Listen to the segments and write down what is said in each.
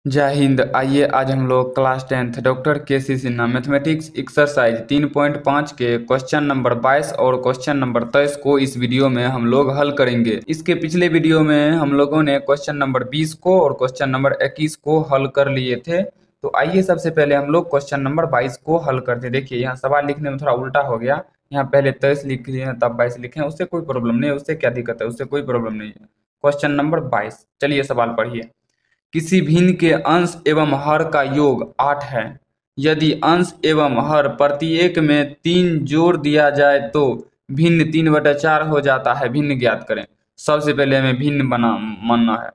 जय हिंद। आइए आज हम लोग क्लास 10th डॉक्टर के सी सिन्हा मैथमेटिक्स एक्सरसाइज 3.5 के क्वेश्चन नंबर 22 और क्वेश्चन नंबर 23 को इस वीडियो में हम लोग हल करेंगे। इसके पिछले वीडियो में हम लोगों ने क्वेश्चन नंबर 20 को और क्वेश्चन नंबर 21 को हल कर लिए थे। तो आइए सबसे पहले हम लोग क्वेश्चन नंबर 22 को हल करते हैं। देखिए यहाँ सवाल लिखने में थोड़ा उल्टा हो गया, यहाँ पहले 23 लिख लिए हैं तब 22 लिखे हैं, उससे कोई प्रॉब्लम नहीं है, उससे क्या दिक्कत है, उससे कोई प्रॉब्लम नहीं है। क्वेश्चन नंबर 22, चलिए सवाल पढ़िए। किसी भिन्न के अंश एवं हर का योग 8 है। यदि अंश एवं हर प्रत्येक में 3 जोड़ दिया जाए तो भिन्न 3/4 हो जाता है। भिन्न ज्ञात करें। सबसे पहले हमें भिन्न मानना है।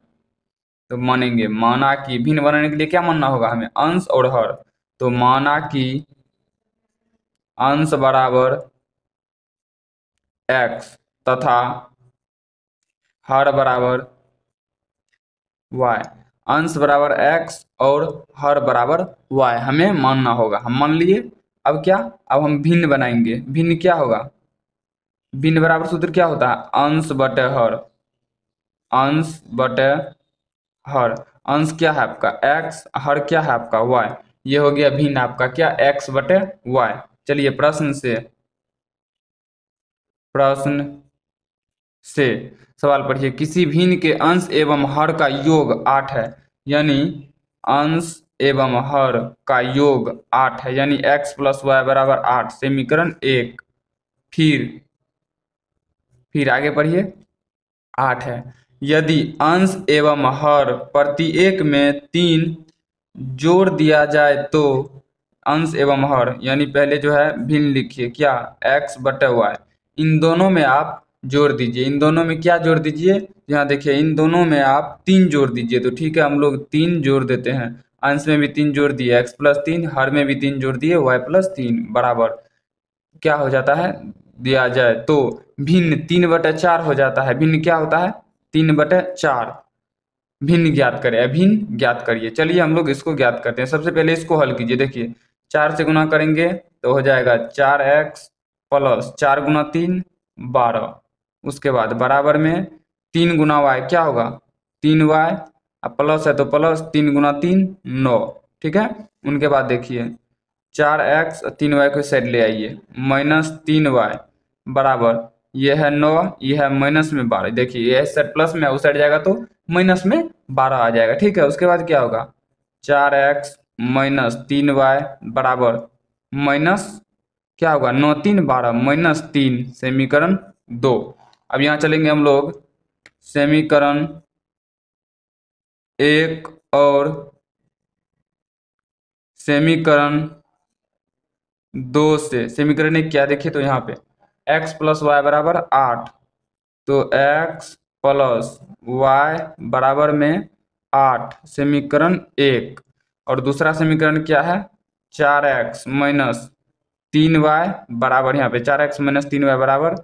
तो मानेंगे, माना कि भिन्न बनाने के लिए क्या मानना होगा हमें, अंश और हर। तो माना कि अंश बराबर x तथा हर बराबर y। अंश बराबर x और हर बराबर y हमें मानना होगा। हम मान लिए। अब क्या, अब हम भिन्न बनाएंगे। भिन्न क्या होगा, भिन्न बराबर सूत्र क्या होता है, अंश बटे हर। अंश बटे हर। अंश क्या है आपका x, हर क्या है आपका y। ये हो गया भिन्न आपका क्या, x बटे y। चलिए प्रश्न से सवाल पढ़िए। किसी भिन्न के अंश एवं हर का योग 8 है। यानी अंश एवं हर का योग 8 है, यानी x प्लस वाई बराबर 8। समीकरण 1। फिर आगे पढ़िए। 8 है। यदि अंश एवं हर प्रत्येक में 3 जोड़ दिया जाए तो अंश एवं हर, यानी पहले जो है भिन्न लिखिए क्या, x बटे वाई। इन दोनों में आप जोड़ दीजिए। इन दोनों में क्या जोड़ दीजिए, यहाँ देखिए इन दोनों में आप 3 जोड़ दीजिए। तो ठीक है, हम लोग 3 जोड़ देते हैं। अंश में भी 3 जोड़ दिए x प्लस 3, हर में भी 3 जोड़ दिए y प्लस 3 बराबर क्या हो जाता है, दिया जाए तो भिन्न 3/4 हो जाता है। भिन्न क्या होता है, 3/4। भिन्न ज्ञात करें, अभिन्न ज्ञात करिए। चलिए हम लोग इसको ज्ञात करते हैं। सबसे पहले इसको हल कीजिए। देखिए 4 से गुना करेंगे तो हो जाएगा 4x प्लस 4 गुना 3 12। उसके बाद बराबर में 3 गुना y क्या होगा, 3y। अब प्लस है तो प्लस 3 गुना 3 9। ठीक है। उनके बाद देखिए 4x 3y को साइड ले आइए, -3y बराबर ये है 9, ये है माइनस में 12। देखिए ये साइड प्लस में है, उस साइड जाएगा तो माइनस में 12 आ जाएगा। ठीक है। उसके बाद क्या होगा, 4x -3y बराबर माइनस क्या होगा, 9 3 12 -3 समीकरण 2। अब यहाँ चलेंगे हम लोग समीकरण 1 और समीकरण 2 से। समीकरण 1 क्या, देखिए तो यहाँ पे x प्लस वाई बराबर 8, तो x प्लस वाई बराबर में 8 समीकरण 1। और दूसरा समीकरण क्या है, 4x माइनस 3y बराबर, यहाँ पे 4x माइनस 3y बराबर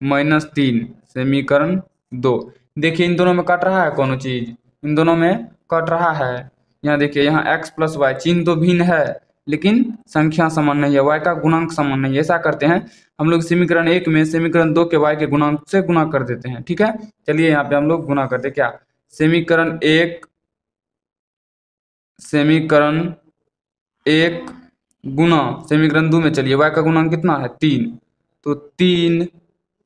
-3 समीकरण 2। देखिए इन दोनों में कट रहा है कौन चीज, इन दोनों में कट रहा है। यहाँ देखिए यहाँ x प्लस वाई चिन्ह तो भिन्न है लेकिन संख्या समान नहीं है, y का गुणांक समान नहीं है। ऐसा करते हैं हम लोग समीकरण 1 में समीकरण 2 के y के गुणांक से गुणा कर देते हैं। ठीक है। चलिए यहाँ पे हम लोग गुणा करते हैं क्या, समीकरण 1 गुना समीकरण 2 में। चलिए y का गुणांक कितना है 3, तो 3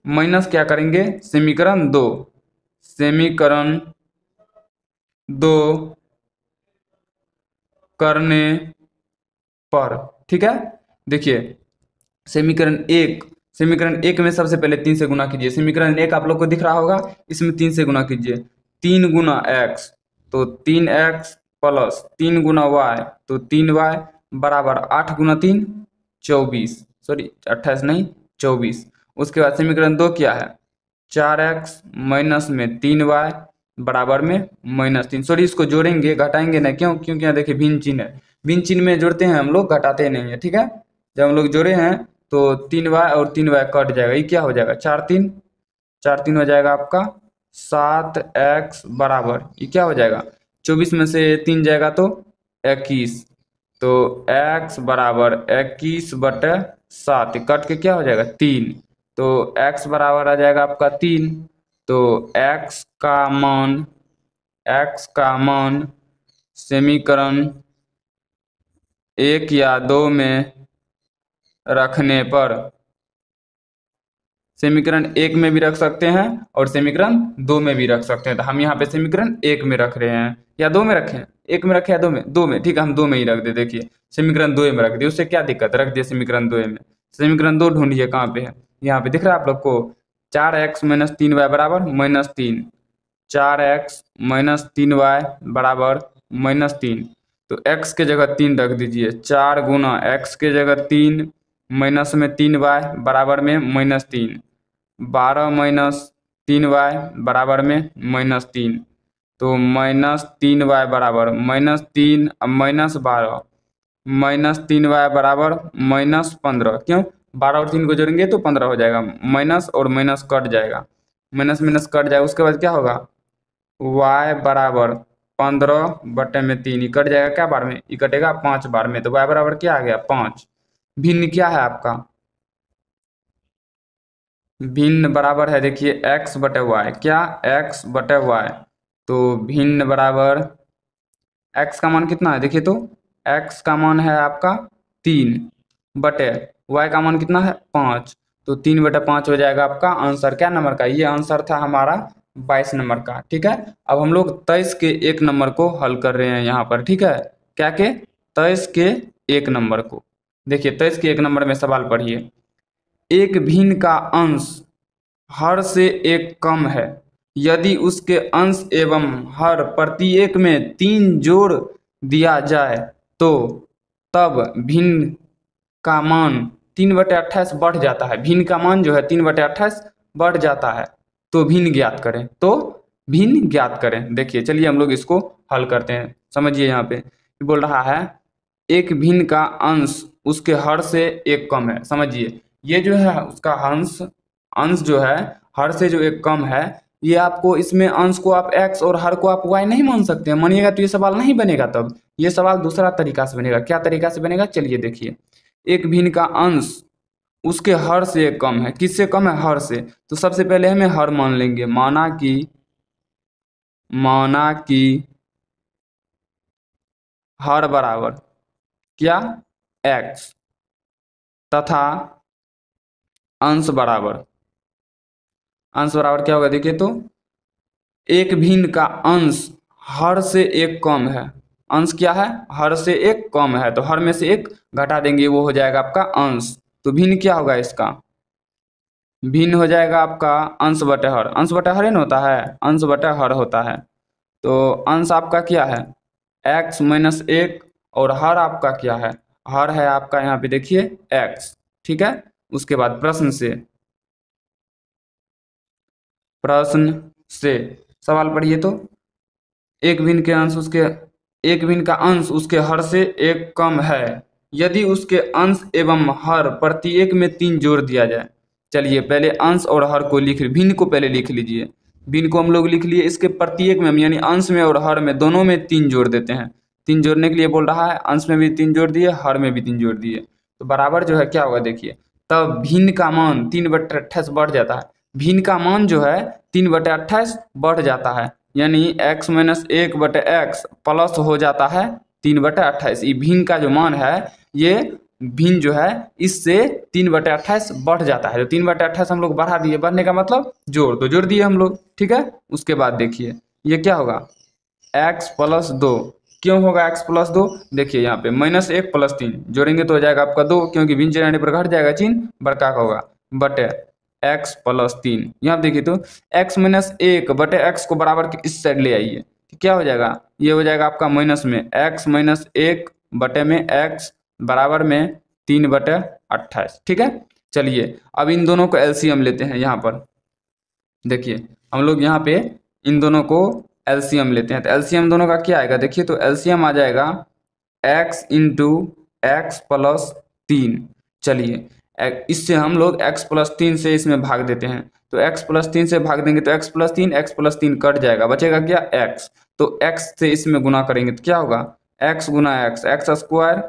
माइनस क्या करेंगे, समीकरण 2। समीकरण 2 करने पर, ठीक है। देखिए समीकरण 1 में सबसे पहले 3 से गुना कीजिए। समीकरण 1 आप लोग को दिख रहा होगा, इसमें 3 से गुना कीजिए। 3 गुना x तो 3x प्लस 3 गुना y तो 3y बराबर 8 गुना 3 24, सॉरी 28 नहीं 24। उसके बाद समीकरण 2 क्या है, 4x माइनस में 3y बराबर में -3। सॉरी इसको जोड़ेंगे घटाएंगे ना, क्यों, क्योंकि यहाँ देखिए भिन्न चिन्ह है। भिन्न चिन्ह में जोड़ते हैं हम लोग, घटाते नहीं है। ठीक है। जब हम लोग जोड़े हैं तो 3y और 3y कट जाएगा, ये क्या हो जाएगा 4 3 हो जाएगा आपका 7x बराबर ये क्या हो जाएगा, 24 में से 3 जाएगा तो 21, तो x बराबर 21/7 कट के क्या हो जाएगा 3, तो x बराबर आ जाएगा आपका 3। तो x का मान समीकरण 1 या 2 में रखने पर, समीकरण 1 में भी रख सकते हैं और समीकरण 2 में भी रख सकते हैं। तो हम यहाँ पे समीकरण 1 में रख रहे हैं या 2 में रखें, 1 में रखें या 2 में, 2 में, ठीक है, हम 2 में ही रख दे। देखिए समीकरण 2 में रख दिए, उससे क्या दिक्कत, रख दिए समीकरण 2 में। समीकरण 2 ढूंढिए कहाँ पे है, यहाँ पे दिख रहा है आप लोग को, 4x - 3y बराबर -3, 4x - 3y बराबर -3। तो x के जगह 3 रख दीजिए, 4 गुना x के जगह 3 माइनस में 3y बराबर में -3, 12 - 3y बराबर में -3। तो -3y बराबर -3 -12, -3y बराबर -15। क्यों, 12 और 3 को जोड़ेंगे तो 15 हो जाएगा, माइनस और माइनस कट जाएगा, माइनस माइनस कट जाएगा। उसके बाद क्या होगा, y बराबर 15/3, ये कट जाएगा क्या बार में, ये कटेगा 5 बार में। तो y बराबर क्या आ गया, 5। भिन्न क्या है आपका, भिन्न बराबर है, देखिए x/y, क्या x/y। तो भिन्न बराबर x का मान कितना है, देखिए तो x का मान है आपका 3 बटे y का मान कितना है 5। तो 3/5 हो जाएगा आपका आंसर। क्या नंबर का, ये आंसर था हमारा 22 नंबर का। ठीक है, अब हम लोग 23 के 1 नंबर को हल कर रहे हैं यहाँ पर। ठीक है, क्या के 23 के 1 नंबर को, देखिए 23 के 1 नंबर में सवाल पढ़िए। एक भिन्न का अंश हर से 1 कम है यदि उसके अंश एवं हर प्रत्येक में 3 जोड़ दिया जाए तो तब भिन्न का मान 3/28 बढ़ जाता है। भिन्न का मान जो है 3/28 बढ़ जाता है। तो भिन्न ज्ञात करें, तो भिन्न ज्ञात करें। देखिए चलिए हम लोग इसको हल करते हैं। समझिए यहाँ पे बोल रहा है एक भिन्न का अंश उसके हर से 1 कम है। समझिए ये जो है उसका अंश जो है हर से जो 1 कम है, ये आपको इसमें अंश को आप x और हर को आप y नहीं मान सकते हैं। मानिएगा तो ये सवाल नहीं बनेगा। तब ये सवाल दूसरा तरीका से बनेगा। क्या तरीका से बनेगा, चलिए देखिए। एक भिन्न का अंश उसके हर से 1 कम है। किससे कम है, हर से। तो सबसे पहले हमें हर मान लेंगे। माना कि हर बराबर क्या, x, तथा अंश बराबर क्या होगा, देखिए तो एक भिन्न का अंश हर से 1 कम है। अंश क्या है, हर से 1 कम है। तो हर में से 1 घटा देंगे, वो हो जाएगा आपका अंश। तो भिन्न क्या होगा इसका, भिन्न हो जाएगा आपका अंश बटे हर। अंश बटे हर ही न होता है, अंश बटे हर होता है। तो अंश आपका क्या है, x - 1, और हर आपका क्या है, हर है आपका यहाँ पे देखिए x। ठीक है, उसके बाद प्रश्न से सवाल पढ़िए। तो एक भिन्न का अंश उसके हर से 1 कम है यदि उसके अंश एवं हर प्रत्येक में 3 जोड़ दिया जाए। चलिए पहले अंश और हर को भिन्न को पहले लिख लीजिए। भिन्न को हम लोग लिख लिए, इसके प्रत्येक में यानी अंश में और हर में दोनों में 3 जोड़ देते हैं। 3 जोड़ने के लिए बोल रहा है, अंश में भी 3 जोड़ दिए, हर में भी 3 जोड़ दिए। तो बराबर जो है क्या होगा, देखिए तब भिन्न का मान 3/28 बढ़ जाता है। भिन्न का मान जो है 3/28 बढ़ जाता है, यानी x - 1/x प्लस हो जाता है 3/28। ये भिन्न का जो मान है, ये भिन्न जो है इससे 3/28 बढ़ जाता है। तो 3/28 हम लोग बढ़ा दिए, बढ़ने का मतलब जोड़, तो जोड़ दिए हम लोग। ठीक है, उसके बाद देखिए ये क्या होगा, x + 2। क्यों होगा x + 2, देखिए यहाँ पे -1 + 3 जोड़ेंगे तो हो जाएगा आपका 2, क्योंकि भिन्न चिन्ह आने पर घट जाएगा चिन्ह, बड़का का होगा, बटे x + 3। यहाँ देखिए तो x - 1 बटे x को बराबर के इस साइड ले आइए, क्या हो जाएगा, ये हो जाएगा आपका माइनस में x - 1 बटे में x बराबर में 3/28। ठीक है, चलिए अब इन दोनों को एलसीएम लेते हैं। यहाँ पर देखिए हम लोग यहाँ पे इन दोनों को एलसीएम लेते हैं। तो एलसीएम दोनों का क्या आएगा, देखिए तो एलसीएम आ जाएगा x × x + 3। चलिए इससे हम लोग x + 3 से इसमें भाग देते हैं। तो x + 3 से भाग देंगे तो x + 3 कट जाएगा, बचेगा क्या, x। तो x से इसमें गुना करेंगे तो क्या होगा, x × x, x²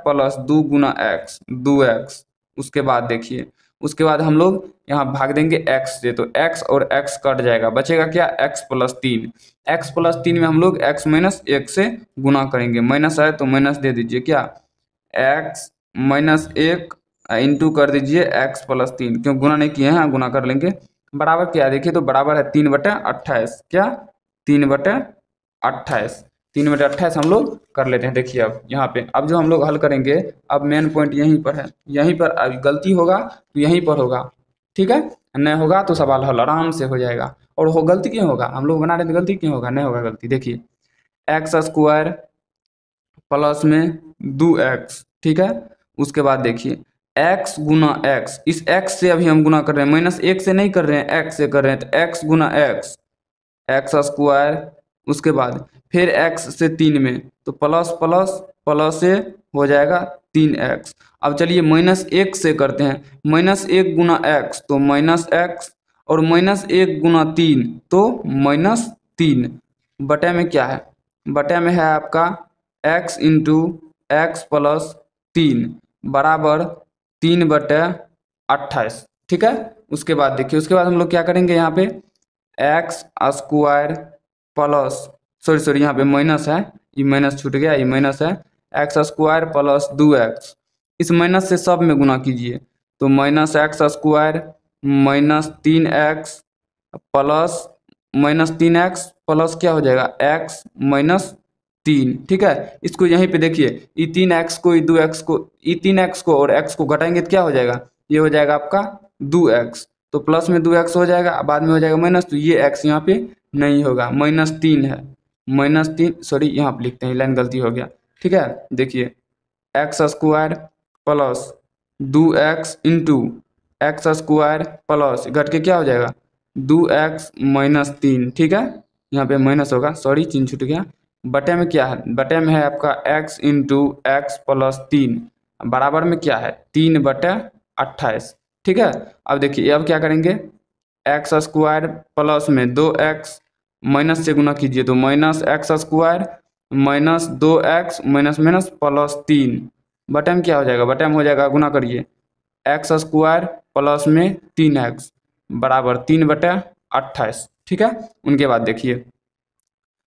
+ 2 × x, 2x। उसके बाद देखिए, उसके बाद हम लोग यहाँ भाग देंगे x से, तो x और x कट जाएगा, बचेगा क्या, x प्लस 3। x प्लस 3 में हम लोग x माइनस 1 से गुना करेंगे, माइनस आए तो माइनस दे दीजिए, क्या x माइनस 1 इंटू कर दीजिए x प्लस 3, क्यों गुना नहीं किए हैं, गुना कर लेंगे, बराबर क्या है देखिए, तो बराबर है 3/28, क्या 3/28, 3/28 हम लोग कर लेते हैं। देखिए अब यहाँ पे, अब जो हम लोग हल करेंगे, अब मेन पॉइंट यहीं पर है, यहीं पर अब गलती होगा तो यहीं पर होगा, ठीक है, नहीं होगा तो सवाल हल आराम से हो जाएगा। और हो गलती क्यों होगा, हम लोग बना रहे थे, गलती क्यों होगा, नहीं होगा गलती। देखिए एक्स स्क्वायर प्लस में 2x, ठीक है, उसके बाद देखिए x गुना x, इस x से अभी हम गुना कर रहे हैं, माइनस 1 से नहीं कर रहे हैं, x से कर रहे हैं, तो x गुना x, एक्स स्क्वायर, उसके बाद फिर x से 3 में, तो प्लस प्लस प्लस से हो जाएगा 3x। अब चलिए माइनस 1 से करते हैं, माइनस 1 गुना x तो माइनस x, और माइनस 1 गुना 3 तो माइनस 3, बटे में क्या है, बटे में है आपका x इंटू एक्स प्लस 3 बराबर 3/28, ठीक है। उसके बाद देखिए, उसके बाद हम लोग क्या करेंगे, यहाँ पे एक्स स्क्वायर प्लस, सॉरी यहाँ पे माइनस है, ये माइनस छूट गया, ये माइनस है, एक्स स्क्वायर प्लस 2x, इस माइनस से सब में गुना कीजिए, तो minus x square minus 3x plus minus 3x plus क्या हो जाएगा, x माइनस 3, ठीक है। इसको यहीं पे देखिए, ई 3x को, ई 2x को, ई 3x को और x को घटाएंगे तो क्या हो जाएगा, ये हो जाएगा आपका 2x, तो प्लस में 2x हो जाएगा, बाद में हो जाएगा माइनस, तो ये x यहाँ पे नहीं होगा, -3 है, -3, सॉरी यहाँ पे लिखते हैं, लाइन गलती हो गया, ठीक है। देखिए x square plus 2x into x square plus घट के क्या हो जाएगा 2x माइनस 3, ठीक है, यहाँ पे माइनस होगा, सॉरी चिन्ह छूट गया, बटे में क्या है, बटे में है आपका x इंटू एक्स प्लस 3 बराबर में क्या है 3/28, ठीक है। अब देखिए अब क्या करेंगे, एक्स स्क्वायर प्लस में 2x माइनस से गुना कीजिए, तो minus x square minus 2x minus minus plus 3 बटे में क्या हो जाएगा, बटे में हो जाएगा, गुना करिए, एक्स स्क्वायर प्लस में 3x बराबर 3/28, ठीक है। उनके बाद देखिए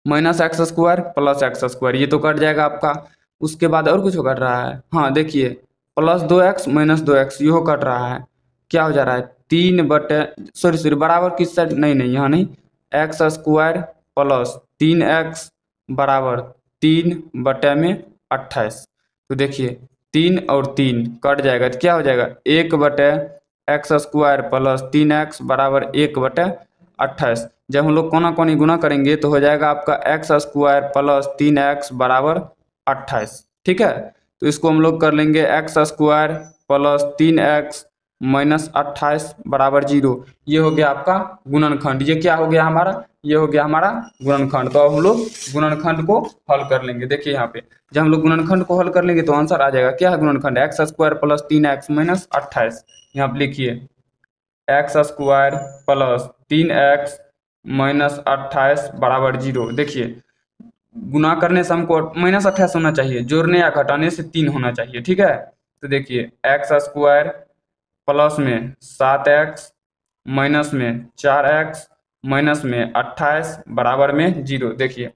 minus x square plus x square, ये तो कट जाएगा आपका, उसके बाद और कुछ कट रहा है, हाँ देखिए प्लस 2x माइनस 2x ये कट रहा है, क्या हो जा रहा है 3/, बराबर किस साइड, नहीं यहाँ नहीं, एक्स स्क्वायर प्लस 3x बराबर 3/28, तो देखिए 3 और 3 कट जाएगा, तो क्या हो जाएगा 1/एक्स स्क्वायर प्लस 3x बराबर 1/28, जब हम लोग कोना कोनी गुना करेंगे तो हो जाएगा आपका एक्स स्क्वायर प्लस 3x बराबर 28, ठीक है। तो इसको हम लोग कर लेंगे x square plus 3x minus 28 बराबर 0, ये हो गया आपका गुणनखंड, ये क्या हो गया हमारा, ये हो गया हमारा गुणनखंड। तो अब हम लोग गुणनखंड को हल कर लेंगे, देखिए यहाँ पे जब हम लोग गुणनखंड को हल कर लेंगे तो आंसर आ जाएगा, क्या है गुणनखंड, x square plus 3x minus 28, यहाँ पे लिखिए x square plus 3x minus 28 बराबर 0। देखिए गुना करने से हमको -28 होना चाहिए, जोड़ने या घटाने से 3 होना चाहिए, ठीक है। तो देखिए एक्स स्क्वायर प्लस में 7x माइनस में 4x माइनस में 28 बराबर में 0, देखिए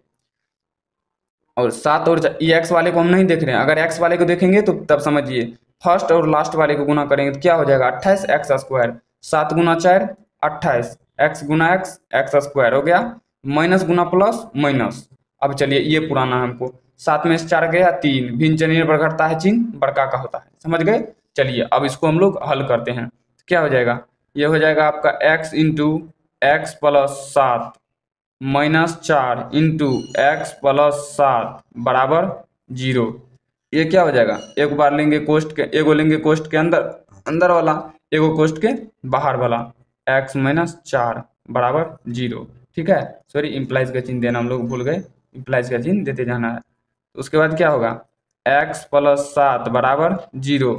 और 7 और ये x वाले को हम नहीं देख रहे हैं, अगर x वाले को देखेंगे तो तब समझिए, फर्स्ट और लास्ट वाले को गुना करेंगे तो क्या हो जाएगा 28 एक्स स्क्वायर, 7 गुना 4 28, x गुना x स्क्वायर हो गया, माइनस गुना प्लस माइनस। अब चलिए ये पुराना हमको, 7 में से 4 गया 3, भिन्न चिन्ह निर्भर करता है, चिन्ह बड़का का होता है, समझ गए। चलिए अब इसको हम लोग हल करते हैं, क्या हो जाएगा, ये हो जाएगा आपका x into x plus 7 minus 4 into x plus 7 बराबर 0, ये क्या हो जाएगा, एक बार लेंगे कोष्ट के, एगो लेंगे कोष्ट के अंदर अंदर वाला, एगो कोष्ट के बाहर वाला, x माइनस 4 बराबर 0, ठीक है। सॉरी इम्प्लाइज का चिन्ह देना हम लोग भूल गए, इम्प्लाइज का चिन्ह देते जाना है। तो उसके बाद क्या होगा, x प्लस 7 बराबर 0,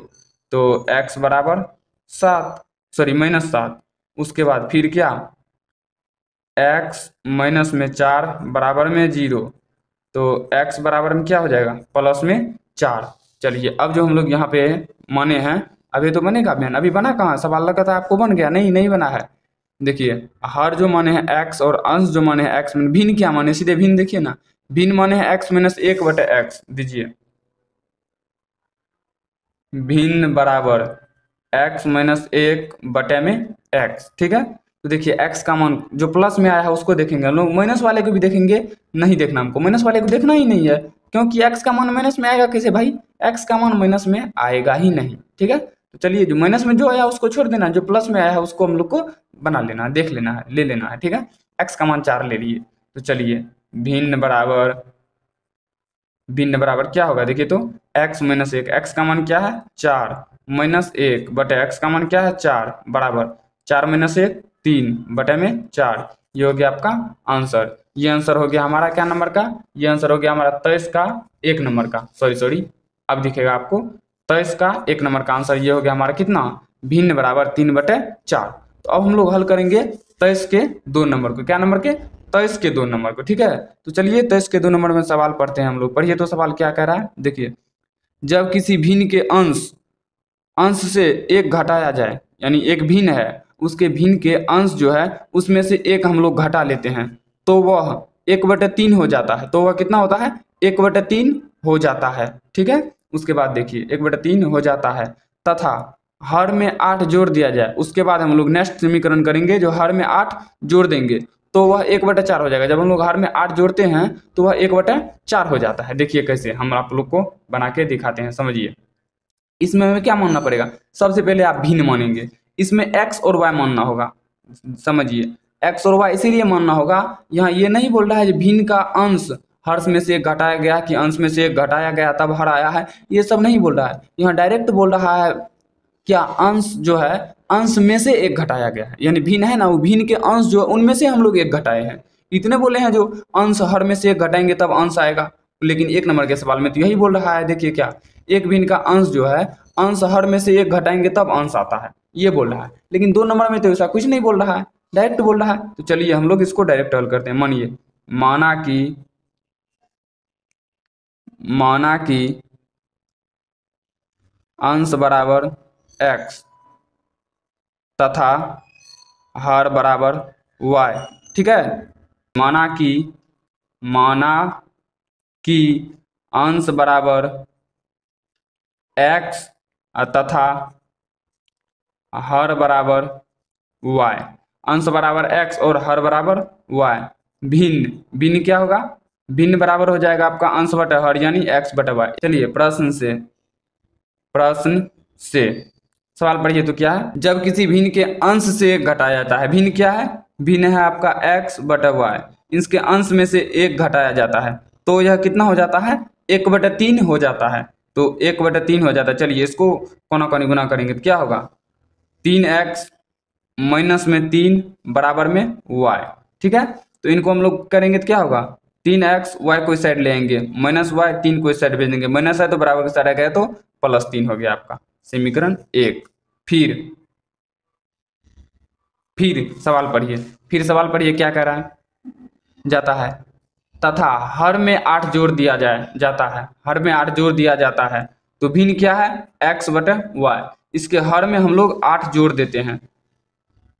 तो x बराबर 7, सॉरी -7, उसके बाद फिर क्या x माइनस में 4 बराबर में 0, तो x बराबर में क्या हो जाएगा प्लस में 4। चलिए अब जो हम लोग यहाँ पे माने हैं अभी तो बनेगा भिन्न, अभी बना कहाँ, सवाल लगा था आपको बन गया, नहीं नहीं बना है। देखिए हर जो माने हैं x और अंश जो माने हैं x, भिन्न क्या माने, सीधे भिन्न देखिए ना, भिन्न माने हैं x माइनस एक बटे एक्स, दीजिए भिन्न बराबर x माइनस एक बटे में x, ठीक है। तो देखिए x का मान जो प्लस में आया है उसको देखेंगे हम लोग, माइनस वाले को भी देखेंगे, नहीं देखना हमको, माइनस वाले को देखना ही नहीं है, क्योंकि x का मान माइनस में आएगा कैसे भाई, x का मान माइनस में आएगा ही नहीं, ठीक है। तो चलिए जो माइनस में जो आया उसको छोड़ देना, जो प्लस में आया है उसको हम लोग को बना लेना है, देख लेना है, ले लेना है, ठीक है। x का मान 4 ले लिए, तो चलिए भिन्न बराबर क्या होगा, देखिए तो x माइनस एक, एक्स का मान क्या है 4 माइनस एक बटे एक्स का मान क्या है 4 बराबर 4 माइनस एक 3 बटे में 4, ये हो गया आपका आंसर। ये आंसर हो गया हमारा क्या नंबर का, ये आंसर हो गया हमारा 23 का 1 नंबर का, सॉरी अब दिखेगा आपको 23 का 1 नंबर का आंसर, ये हो गया हमारा कितना, भिन्न बराबर 3 बटे 4। तो अब हम लोग हल करेंगे 23 के 2 नंबर को, क्या नंबर के, 23 के 2 नंबर को, ठीक है। तो चलिए 23 के 2 नंबर में सवाल पढ़ते हैं हम लोग, पढ़िए तो सवाल क्या कह रहा है, देखिए जब किसी भिन्न के अंश से एक घटाया जाए, यानी एक भिन्न है उसके भिन्न के अंश जो है उसमें से एक हम लोग घटा लेते हैं, तो वह 1/3 हो जाता है, तो वह कितना होता है 1/3 हो जाता है, ठीक है। उसके बाद देखिए 1/3 हो जाता है, तथा हर में 8 जोड़ दिया जाए, उसके बाद हम लोग नेक्स्ट समीकरण करेंगे जो हर में 8 जोड़ देंगे तो वह 1/4 हो जाएगा। जब हम लोग हर में 8 जोड़ते हैं तो वह 1/4 हो जाता है। देखिए कैसे हम आप लोग को बना के दिखाते हैं, समझिए। इसमें हमें क्या मानना पड़ेगा, सबसे पहले आप भिन्न मानेंगे, इसमें x और y मानना होगा, समझिए x और y इसीलिए मानना होगा, यहाँ ये नहीं बोल रहा है कि भिन्न का अंश हर में से एक घटाया गया कि अंश में से एक घटाया गया तब हर आया है, ये सब नहीं बोल रहा है, यहाँ डायरेक्ट बोल रहा है क्या, अंश जो है अंश में से एक घटाया गया है, यानी भिन्न है ना, वो भिन्न के अंश जो है उनमें से हम लोग एक घटाए हैं, इतने बोले हैं जो अंश हर में से एक घटाएंगे तब अंश आएगा, लेकिन 1 नंबर के सवाल में तो यही बोल रहा है, देखिए क्या, एक भिन्न का अंश जो है अंश हर में से एक घटाएंगे तब अंश आता है, ये बोल रहा है, लेकिन 2 नंबर में तो ऐसा कुछ नहीं बोल रहा है, डायरेक्ट बोल रहा है। तो चलिए हम लोग इसको डायरेक्ट हल करते हैं, माना कि अंश बराबर x तथा हर बराबर y, ठीक है। माना कि अंश बराबर x तथा हर बराबर y, अंश बराबर x और हर बराबर y, भिन्न क्या होगा, भिन्न बराबर हो जाएगा आपका अंश बटा हर यानी x बटा y। चलिए प्रश्न से सवाल पढ़िए तो क्या है, जब किसी भिन्न के अंश से एक घटाया जाता है, भिन्न क्या है, भिन्न है आपका x बटा y, इसके अंश में से एक घटाया जाता है तो यह कितना हो जाता है 1/3 हो जाता है, तो 1/3 हो जाता है। चलिए इसको कोना कोनी गुना करेंगे तो क्या होगा 3x माइनस में 3 बराबर में y, ठीक है। तो इनको हम लोग करेंगे तो क्या होगा 3x, y को इस साइड ले आएंगे माइनस y, 3 को इस साइड भेज देंगे, माइनस है तो बराबर के साइड आ गया तो +3 हो गया आपका समीकरण 1। फिर सवाल पढ़िए, क्या कह रहा है, जाता है तथा हर में 8 जोड़ दिया जाता है, हर में 8 जोड़ दिया जाता है तो भिन्न क्या है x बटे y, इसके हर में हम लोग 8 जोड़ देते हैं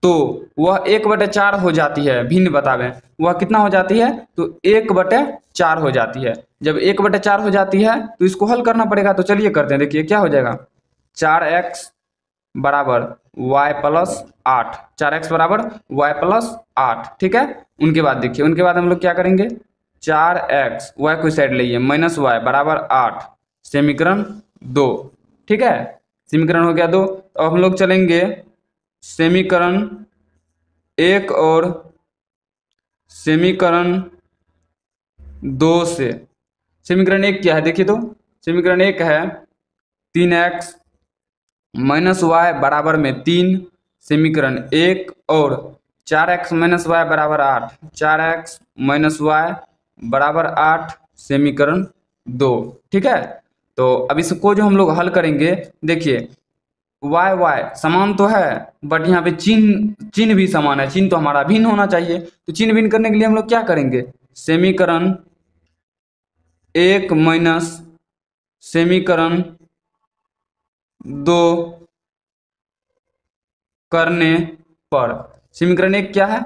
तो वह 1/4 हो जाती है, भिन्न बतावें वह कितना हो जाती है, तो 1/4 हो जाती है। जब 1/4 हो जाती है तो इसको हल करना पड़ेगा, तो चलिए करते हैं, देखिए क्या हो जाएगा 4x बराबर y प्लस 8, 4x बराबर y प्लस 8, ठीक है। उनके बाद देखिए, उनके बाद हम लोग क्या करेंगे 4x, y को साइड लिए माइनस y बराबर 8, समीकरण 2, ठीक है। समीकरण हो गया 2, तो अब हम लोग चलेंगे समीकरण 1 और समीकरण 2 से। समीकरण 1 क्या है देखिए, तो समीकरण 1 है 3x माइनस वाई बराबर में 3, समीकरण 1 और 4x माइनस वाई बराबर 8, 4x माइनस वाई बराबर 8, समीकरण 2, ठीक है। तो अब इसको जो हम लोग हल करेंगे, देखिए वाई वाई समान तो है बट यहाँ पे चिन्ह भी समान है, चिन्ह तो हमारा भिन्न होना चाहिए, तो चिन्ह भिन्न करने के लिए हम लोग क्या करेंगे समीकरण 1 माइनस समीकरण 2 करने पर समीकरण 1 क्या है,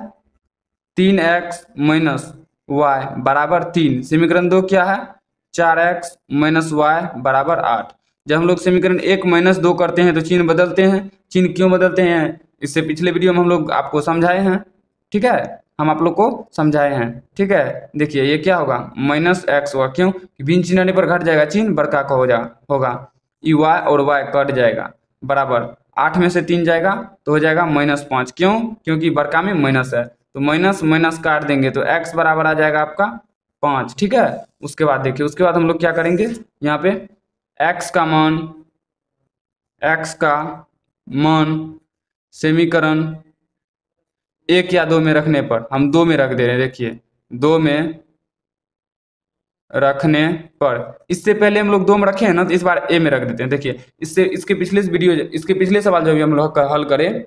3x माइनस वाई बराबर 3। समीकरण 2 क्या है, 4x माइनस वाई बराबर 8। जब हम लोग समीकरण 1 माइनस 2 करते हैं तो चिन्ह बदलते हैं। चिन्ह क्यों बदलते हैं, इससे पिछले वीडियो में हम लोग आपको समझाए हैं, ठीक है, हम आप लोग को समझाए हैं, ठीक है। देखिए ये क्या होगा, माइनस एक्स होगा, क्यों, बिन चिन्ह आने पर घट जाएगा, चिन्ह बड़का का होगा, ई वाई और वाई कट जाएगा, बराबर 8 में से 3 जाएगा तो हो जाएगा -5। क्यों, क्योंकि बड़का में माइनस है, तो माइनस माइनस काट देंगे तो x बराबर आ जाएगा आपका 5, ठीक है। उसके बाद देखिए, उसके बाद हम लोग क्या करेंगे, यहाँ पे x का मान समीकरण 1 या 2 में रखने पर, हम 2 में रख दे रहे हैं, देखिए 2 में रखने पर, इससे पहले हम लोग 2 में रखे हैं ना, तो इस बार a में रख देते हैं। देखिए इससे इसके पिछले सवाल जो भी हम लोग हल करें,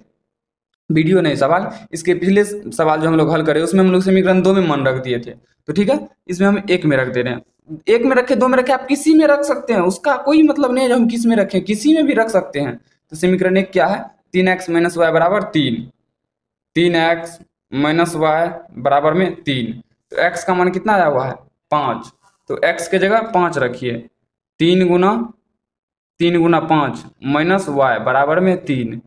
वीडियो नहीं सवाल, इसके पिछले सवाल जो हम लोग हल करें उसमें हम लोग समीकरण 2 में मान रख दिए थे, तो ठीक है, इसमें हम 1 में रख दे रहे हैं। 1 में रखे, 2 में रखे, आप किसी में रख सकते हैं, उसका कोई मतलब नहीं है जो हम किस में रखें, किसी में भी रख सकते हैं। तो समीकरण 1 क्या है, 3x माइनस वाई बराबर 3, 3x माइनस वाई बराबर में 3, तो x का मान कितना आया हुआ है 5, तो x के जगह 5 रखिए, 3 गुना 5 माइनस वाई बराबर में 3,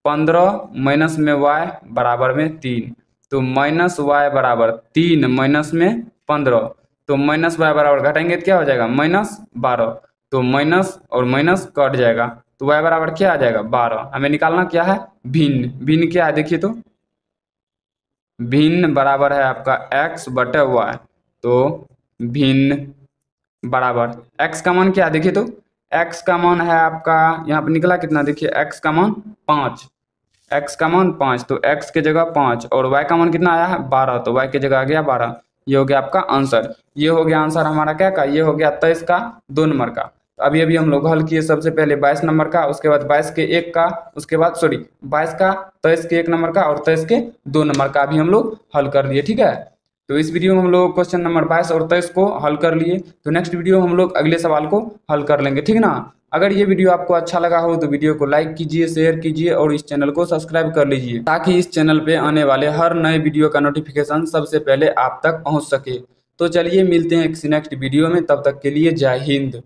15 माइनस में y बराबर में 3, तो माइनस वाई बराबर 3 माइनस में 15, तो माइनस वाई बराबर घटाएंगे तो क्या हो जाएगा -12, तो माइनस और माइनस कट जाएगा, तो y बराबर क्या आ जाएगा 12। हमें निकालना क्या है, भिन्न, भिन्न क्या है देखिए, तो भिन्न बराबर है आपका x बटे y, तो भिन्न बराबर x का मान क्या है देखिए, तो x का मान है आपका यहाँ पर निकला कितना, देखिए x का मान 5, x का मान 5, तो x के जगह 5 और y का मान कितना आया है 12, तो y के जगह आ गया 12। ये हो गया आपका आंसर, ये हो गया आंसर हमारा क्या का, ये हो गया 23 का 2 नंबर का। तो अभी अभी हम लोग हल किए सबसे पहले 22 नंबर का, उसके बाद 22 के 1 का, उसके बाद 22 का 23 के 1 नंबर का और 23 के 2 नंबर का अभी हम लोग हल कर लिए, ठीक है। तो इस वीडियो में हम लोग क्वेश्चन नंबर 22 और 23 को हल कर लिए, तो नेक्स्ट वीडियो हम लोग अगले सवाल को हल कर लेंगे, ठीक ना। अगर ये वीडियो आपको अच्छा लगा हो तो वीडियो को लाइक कीजिए, शेयर कीजिए और इस चैनल को सब्सक्राइब कर लीजिए, ताकि इस चैनल पे आने वाले हर नए वीडियो का नोटिफिकेशन सबसे पहले आप तक पहुंच सके। तो चलिए मिलते हैं किसी नेक्स्ट वीडियो में, तब तक के लिए जय हिंद।